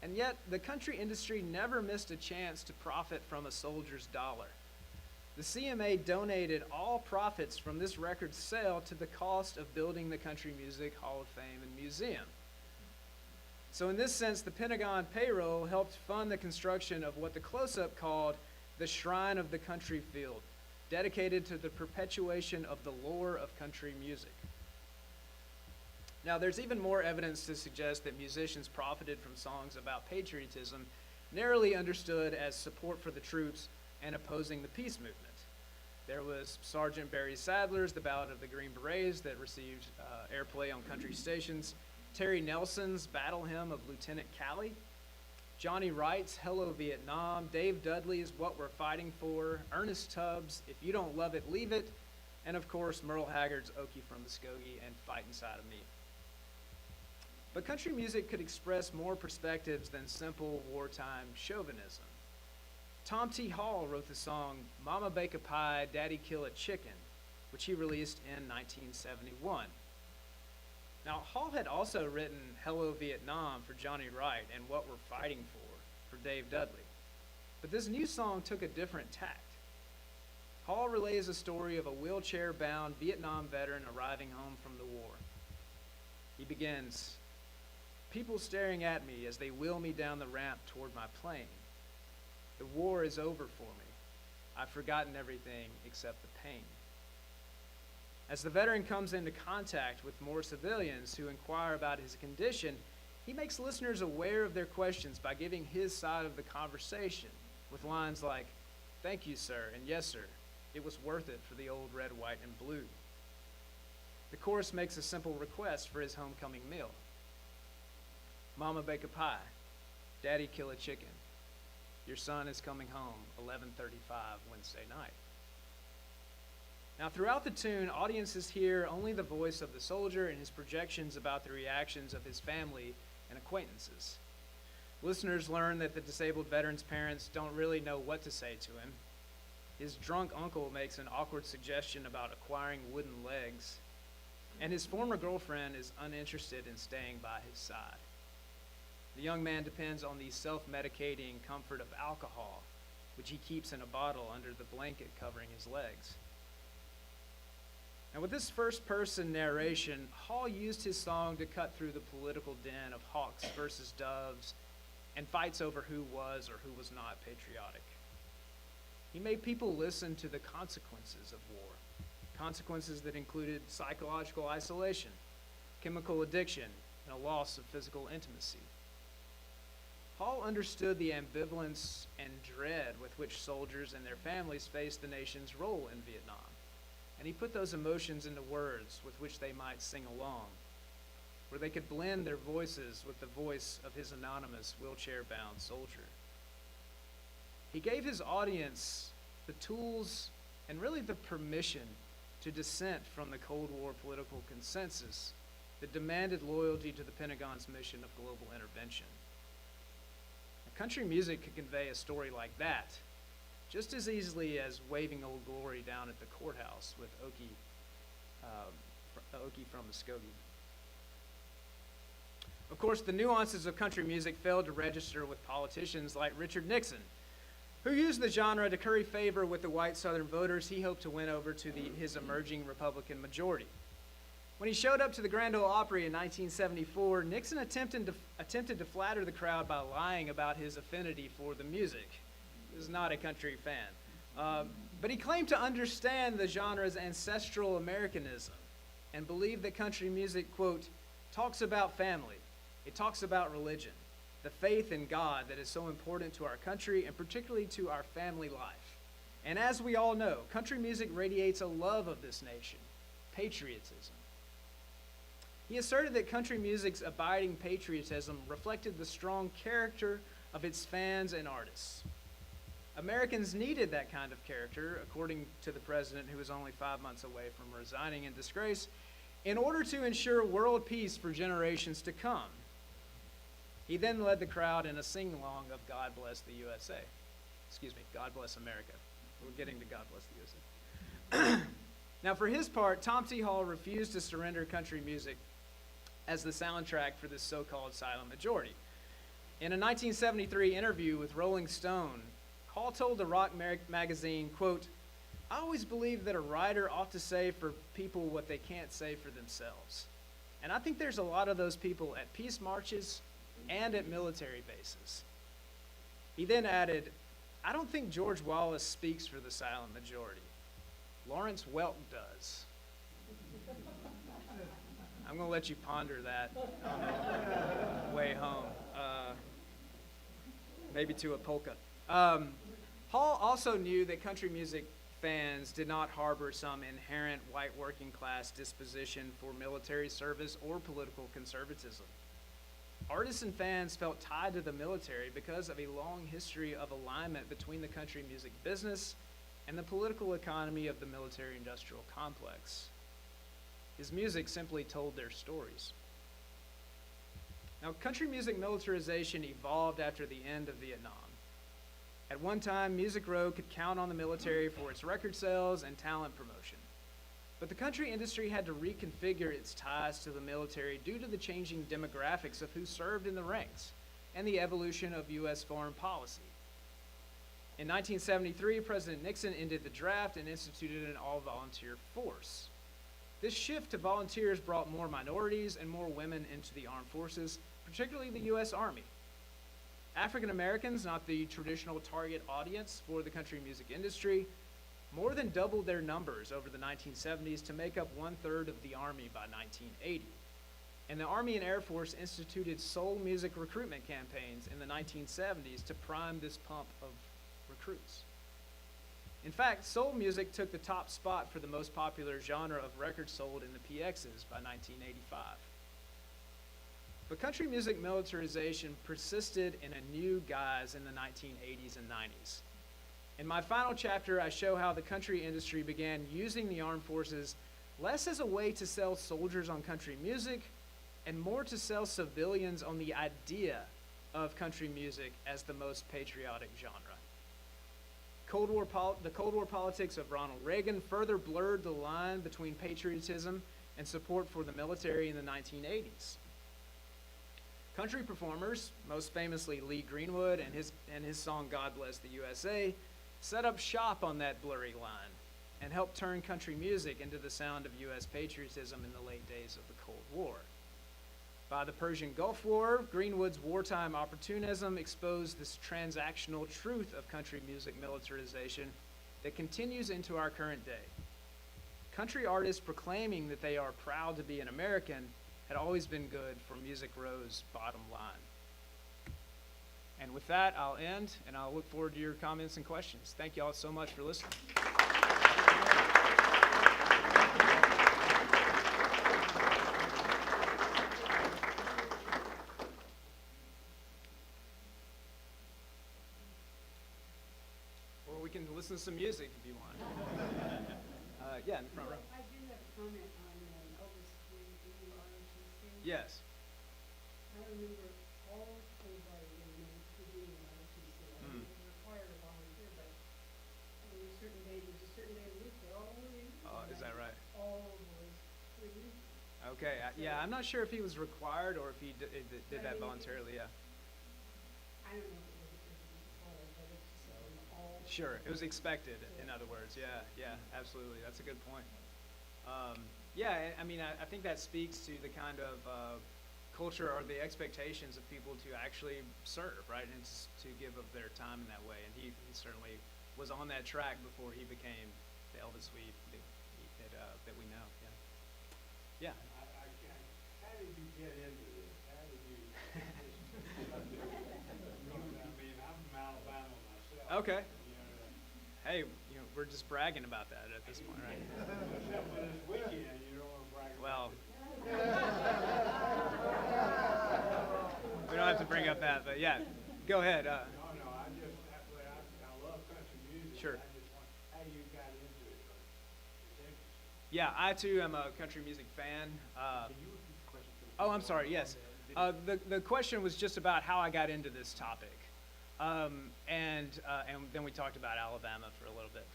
And yet, the country industry never missed a chance to profit from a soldier's dollar. The CMA donated all profits from this record's sale to the cost of building the Country Music Hall of Fame and Museum. So in this sense, the Pentagon payroll helped fund the construction of what the close-up called the Shrine of the Country Field, dedicated to the perpetuation of the lore of country music. Now, there's even more evidence to suggest that musicians profited from songs about patriotism, narrowly understood as support for the troops and opposing the peace movement. There was Sergeant Barry Sadler's The Ballad of the Green Berets that received airplay on country stations, Terry Nelson's Battle Hymn of Lieutenant Calley, Johnny Wright's Hello Vietnam, Dave Dudley's What We're Fighting For, Ernest Tubbs' If You Don't Love It, Leave It, and of course Merle Haggard's Okie from Muskogee and Fight Inside of Me. But country music could express more perspectives than simple wartime chauvinism. Tom T. Hall wrote the song Mama Bake a Pie, Daddy Kill a Chicken, which he released in 1971. Now, Hall had also written Hello Vietnam for Johnny Wright and What We're Fighting for Dave Dudley. But this new song took a different tact. Hall relays a story of a wheelchair-bound Vietnam veteran arriving home from the war. He begins, "People staring at me as they wheel me down the ramp toward my plane. The war is over for me. I've forgotten everything except the pain." As the veteran comes into contact with more civilians who inquire about his condition, he makes listeners aware of their questions by giving his side of the conversation with lines like, "Thank you, sir," and "Yes, sir. It was worth it for the old red, white, and blue." The chorus makes a simple request for his homecoming meal. "Mama bake a pie, Daddy kill a chicken. Your son is coming home 11:35 Wednesday night." Now, throughout the tune, audiences hear only the voice of the soldier and his projections about the reactions of his family and acquaintances. Listeners learn that the disabled veteran's parents don't really know what to say to him. His drunk uncle makes an awkward suggestion about acquiring wooden legs, and his former girlfriend is uninterested in staying by his side. The young man depends on the self-medicating comfort of alcohol, which he keeps in a bottle under the blanket covering his legs. Now, with this first-person narration, Hall used his song to cut through the political din of hawks versus doves and fights over who was or who was not patriotic. He made people listen to the consequences of war, consequences that included psychological isolation, chemical addiction, and a loss of physical intimacy. Hall understood the ambivalence and dread with which soldiers and their families faced the nation's role in Vietnam, and he put those emotions into words with which they might sing along, where they could blend their voices with the voice of his anonymous wheelchair-bound soldier. He gave his audience the tools and really the permission to dissent from the Cold War political consensus that demanded loyalty to the Pentagon's mission of global intervention. Now, country music could convey a story like that just as easily as waving Old Glory down at the courthouse with Okie from Muskogee. Of course, the nuances of country music failed to register with politicians like Richard Nixon, who used the genre to curry favor with the white Southern voters he hoped to win over to his emerging Republican majority. When he showed up to the Grand Ole Opry in 1974, Nixon attempted to flatter the crowd by lying about his affinity for the music. He was not a country fan. But he claimed to understand the genre's ancestral Americanism and believed that country music, quote, talks about family, it talks about religion, the faith in God that is so important to our country and particularly to our family life. And as we all know, country music radiates a love of this nation, patriotism. He asserted that country music's abiding patriotism reflected the strong character of its fans and artists. Americans needed that kind of character, according to the president, who was only 5 months away from resigning in disgrace, in order to ensure world peace for generations to come. He then led the crowd in a sing-along of God Bless the USA. Excuse me, God Bless America. We're getting to God Bless the USA. Now, for his part, Tom T. Hall refused to surrender country music as the soundtrack for this so-called silent majority. In a 1973 interview with Rolling Stone, Hall told the rock magazine, quote, "I always believe that a writer ought to say for people what they can't say for themselves. And I think there's a lot of those people at peace marches and at military bases." He then added, "I don't think George Wallace speaks for the silent majority. Lawrence Welk does." I'm gonna let you ponder that on the way home. Maybe to a polka. Hall also knew that country music fans did not harbor some inherent white working class disposition for military service or political conservatism. Artists and fans felt tied to the military because of a long history of alignment between the country music business and the political economy of the military-industrial complex. His music simply told their stories. Now, country music militarization evolved after the end of Vietnam. At one time, Music Row could count on the military for its record sales and talent promotion. But the country industry had to reconfigure its ties to the military due to the changing demographics of who served in the ranks and the evolution of U.S. foreign policy. In 1973, President Nixon ended the draft and instituted an all-volunteer force. This shift to volunteers brought more minorities and more women into the armed forces, particularly the U.S. Army. African Americans, not the traditional target audience for the country music industry, more than doubled their numbers over the 1970s to make up 1/3 of the Army by 1980. And the Army and Air Force instituted soul music recruitment campaigns in the 1970s to prime this pump of recruits. In fact, soul music took the top spot for the most popular genre of records sold in the PXs by 1985. But country music militarization persisted in a new guise in the 1980s and 90s. In my final chapter, I show how the country industry began using the armed forces less as a way to sell soldiers on country music and more to sell civilians on the idea of country music as the most patriotic genre. The Cold War politics of Ronald Reagan further blurred the line between patriotism and support for the military in the 1980s. Country performers, most famously Lee Greenwood and his song God Bless the U.S.A., set up shop on that blurry line and helped turn country music into the sound of U.S. patriotism in the late days of the Cold War. By the Persian Gulf War, Greenwood's wartime opportunism exposed this transactional truth of country music militarization that continues into our current day. Country artists proclaiming that they are proud to be an American had always been good for Music Row's bottom line. And with that, I'll end, and I'll look forward to your comments and questions. Thank you all so much for listening. Or we can listen to some music if you want. Yeah, in the front row. I do have a comment on Elvis ROTC. Yes. I remember all everybody in the ROTC. I was required to volunteer, but there were certain days, there's a certain day of the week they all were in. Is that right? All was free. Okay. Yeah, I'm not sure if he was required or if he did that voluntarily. Yeah. I don't know if it was required, but it's just all. Sure, it was expected, in other words. Yeah, absolutely. That's a good point. I mean, I think that speaks to the kind of culture or the expectations of people to actually serve, right, and to give of their time in that way. And he certainly was on that track before he became the Elvis that we know. Yeah. Yeah. How did you get into this? How did you? I mean, I'm from Alabama myself. Okay. You know, Hey, we're just bragging about that at this point, right? except for this weekend, you don't want to brag about Well, it. we don't have to bring up that, but yeah, go ahead. No, I love country music. Sure. I just want how you got into it. It's interesting. Yeah, I too am a country music fan. Can you repeat the question for me? Oh, I'm sorry. Yes, the question was just about how I got into this topic, and then we talked about Alabama for a little bit.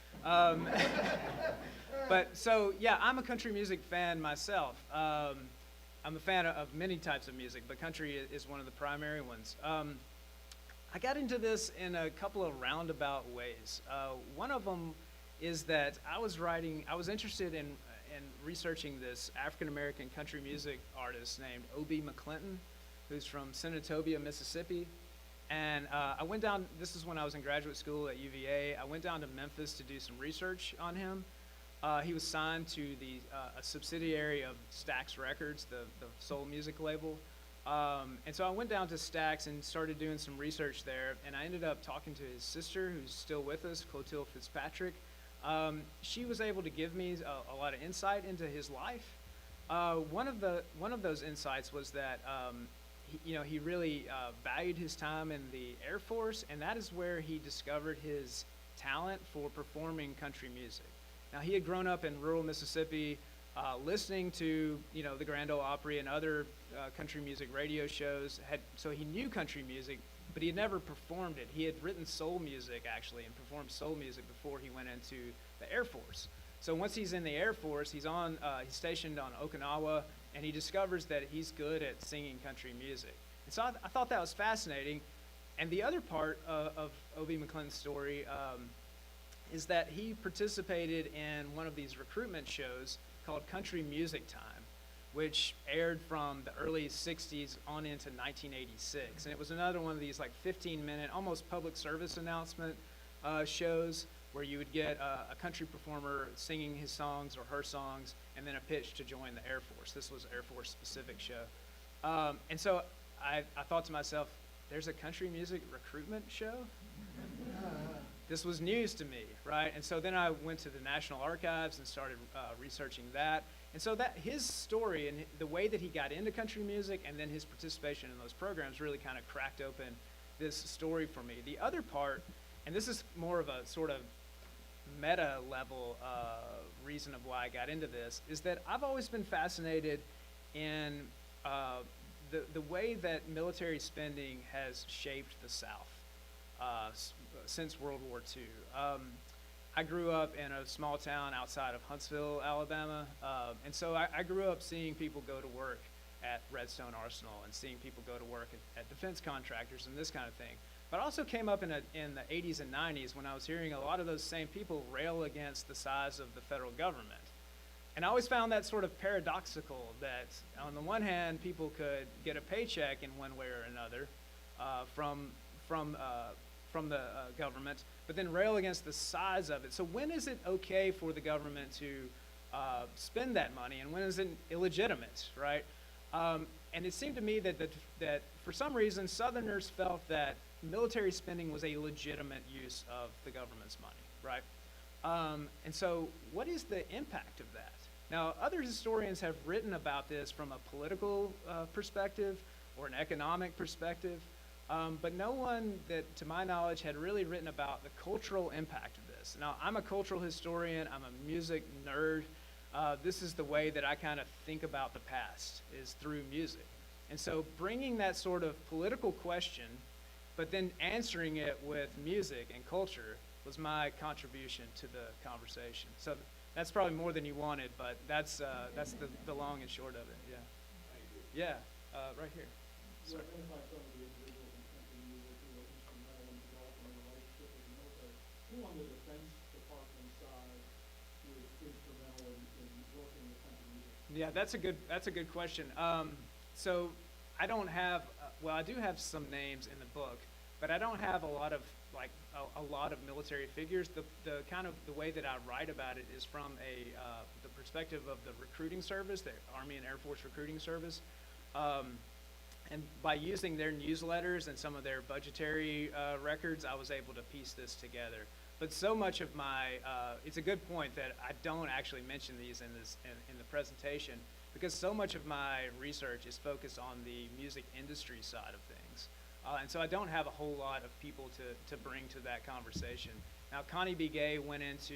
But so yeah, I'm a country music fan myself. I'm a fan of many types of music, but country is one of the primary ones. I got into this in a couple of roundabout ways. One of them is that I was interested in researching this African-American country music artist named O.B. McClinton, who's from Senatobia, Mississippi. And I went down, this is when I was in graduate school at UVA, I went down to Memphis to do some research on him. He was signed to a subsidiary of Stax Records, the soul music label. And so I went down to Stax and started doing some research there, and I ended up talking to his sister, who's still with us, Clotilde Fitzpatrick. She was able to give me a lot of insight into his life. One of those insights was that he really valued his time in the Air Force, and that is where he discovered his talent for performing country music. Now, he had grown up in rural Mississippi, listening to the Grand Ole Opry and other country music radio shows. So he knew country music, but he had never performed it. He had written soul music actually and performed soul music before he went into the Air Force. So once he's in the Air Force, he's stationed on Okinawa, and he discovers that he's good at singing country music. And so I thought that was fascinating. And the other part of O.B. McClendon's story is that he participated in one of these recruitment shows called Country Music Time, which aired from the early 60s on into 1986. And it was another one of these like 15-minute, almost public service announcement shows where you would get a country performer singing his songs or her songs, and then a pitch to join the Air Force. This was an Air Force specific show. And so I thought to myself, there's a country music recruitment show? This was news to me, right? And so then I went to the National Archives and started researching that. And so that his story and the way that he got into country music and then his participation in those programs really kind of cracked open this story for me. The other part, and this is more of a sort of meta level reason of why I got into this, is that I've always been fascinated in the way that military spending has shaped the South since World War II. I grew up in a small town outside of Huntsville, Alabama, and so I grew up seeing people go to work at Redstone Arsenal and seeing people go to work at defense contractors and this kind of thing. But I also came up in the 80s and 90s when I was hearing a lot of those same people rail against the size of the federal government. And I always found that sort of paradoxical, that on the one hand, people could get a paycheck in one way or another from the government, but then rail against the size of it. So when is it okay for the government to spend that money, and when is it illegitimate, right? And it seemed to me that for some reason, Southerners felt that military spending was a legitimate use of the government's money, right? And so what is the impact of that? Now, other historians have written about this from a political perspective or an economic perspective, but no one that, to my knowledge, had really written about the cultural impact of this. Now, I'm a cultural historian, I'm a music nerd. This is the way that I kind of think about the past, is through music. And so bringing that sort of political question, but then answering it with music and culture, was my contribution to the conversation. So that's probably more than you wanted, but that's the long and short of it, yeah. Thank you. Yeah, right here. You Sorry. identify some of the individuals in country music who were instrumental in developing a relationship with the military. Who on the Defense Department side was instrumental in working with country music? Yeah, that's a good question. So I don't have, well, I do have some names in the book, but I don't have a lot of military figures. The kind of the way that I write about it is from the perspective of the recruiting service, the Army and Air Force recruiting service. And by using their newsletters and some of their budgetary records, I was able to piece this together. But so much of my, it's a good point that I don't actually mention these in the presentation, because so much of my research is focused on the music industry side of things. And so I don't have a whole lot of people to bring to that conversation. Now, Connie B. Gay went into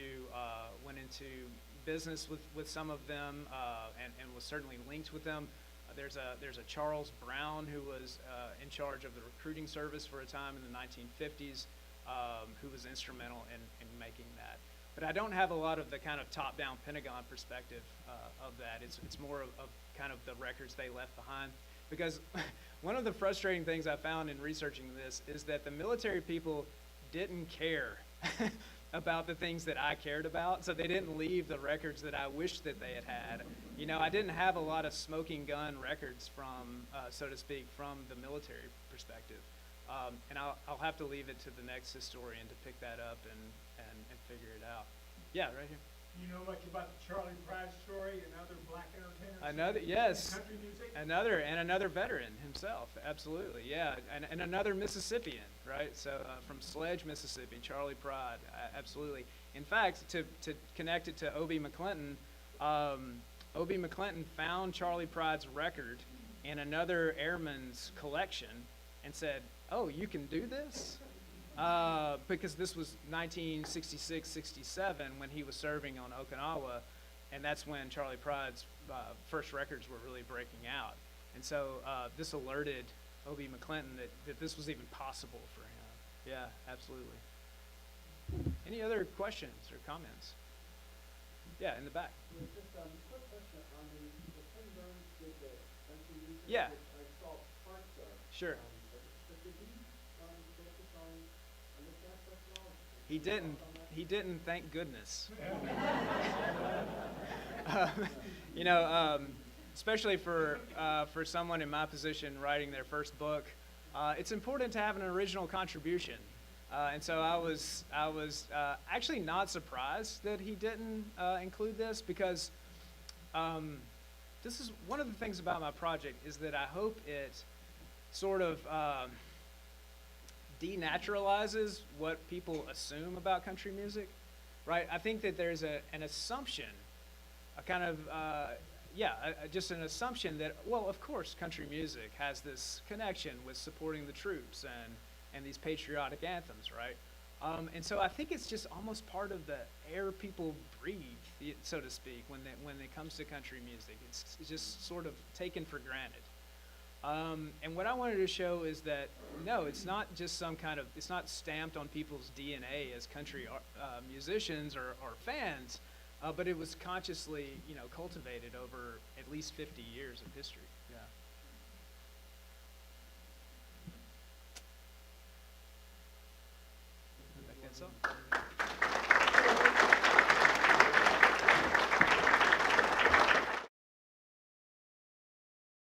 business with some of them and was certainly linked with them. There's a Charles Brown who was in charge of the recruiting service for a time in the 1950s, who was instrumental in making that. But I don't have a lot of the kind of top-down Pentagon perspective of that. It's more of kind of the records they left behind. Because one of the frustrating things I found in researching this is that the military people didn't care about the things that I cared about, so they didn't leave the records that I wished that they had had. You know, I didn't have a lot of smoking gun records from, so to speak, from the military perspective. And I'll have to leave it to the next historian to pick that up and figure it out. Yeah, right here. You know much about the Charlie Pride story and other black entertainers? Yes. Country music? Another veteran himself, absolutely, yeah, and another Mississippian, right? So from Sledge, Mississippi, Charlie Pride, absolutely. In fact, to connect it to O.B. McClinton, O.B. McClinton found Charlie Pride's record in another airman's collection and said, "Oh, you can do this?" Because this was 1966-67 when he was serving on Okinawa, and that's when Charlie Pride's first records were really breaking out. And so this alerted O.B. McClinton that this was even possible for him. Yeah, absolutely. Any other questions or comments? Yeah, in the back. Yeah, just quick question on the Tim Burns did the country music. Yeah. Which I saw parts of. Sure. But did he focus on this aspect at all? He didn't. He didn't. Thank goodness. Especially for someone in my position writing their first book, it's important to have an original contribution. And so I was actually not surprised that he didn't include this, because this is one of the things about my project, is that I hope it sort of denaturalizes what people assume about country music, right? I think that there's an assumption, a kind of, just an assumption that, well, of course, country music has this connection with supporting the troops and these patriotic anthems, right? And so I think it's just almost part of the air people breathe, so to speak, when it comes to country music. It's just sort of taken for granted. And what I wanted to show is that, no, it's not just it's not stamped on people's DNA as country musicians or fans, but it was consciously, cultivated over at least 50 years of history. Yeah. I think that's all.